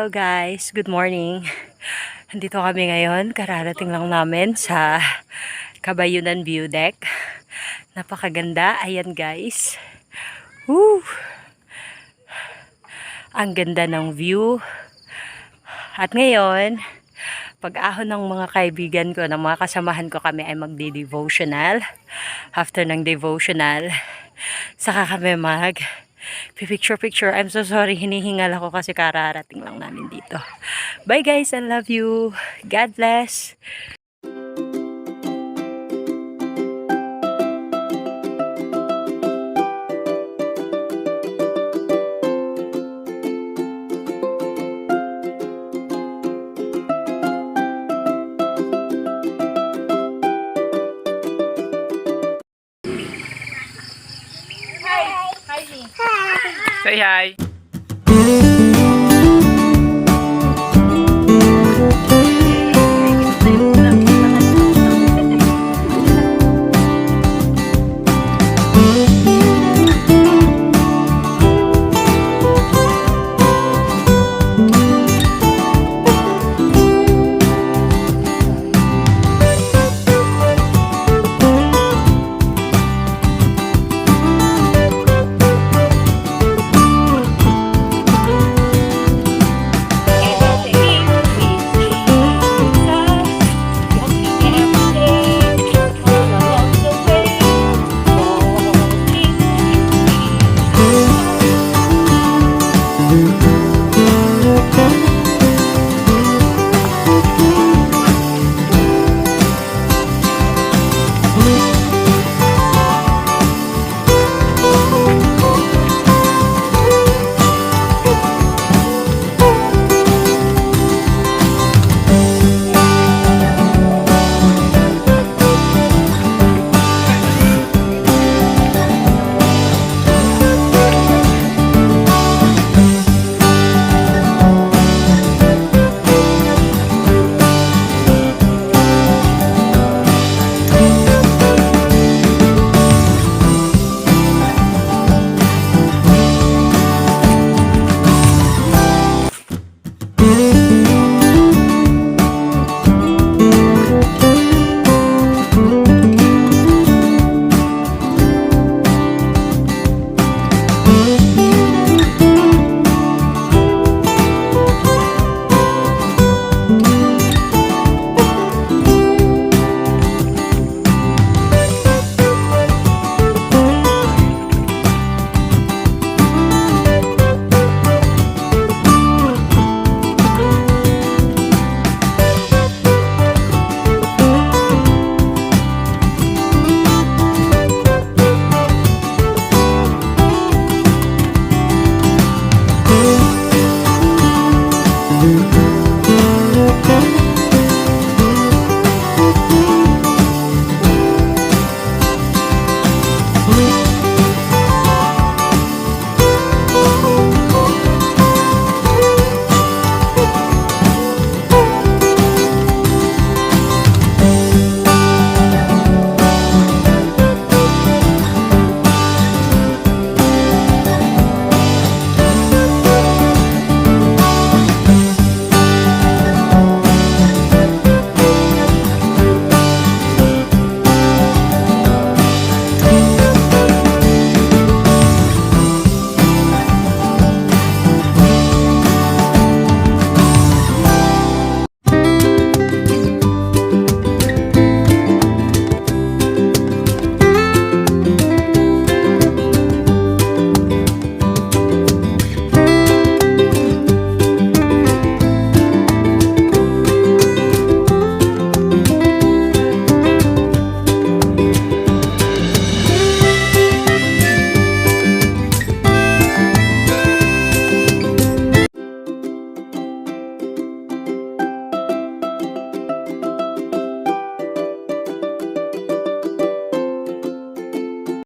Hello guys, good morning. Andito kami ngayon, kararating lang namin sa Kabayunan view deck. Napakaganda, ayan guys. Woo! Ang ganda ng view. At ngayon, pag-ahon ng mga kaibigan ko, ng mga kasamahan ko, kami ay magdi-devotional. After ng devotional, saka kami picture. I'm so sorry, hinihingal ako kasi kararating lang namin dito. Bye guys, I love you. God bless. Say hi.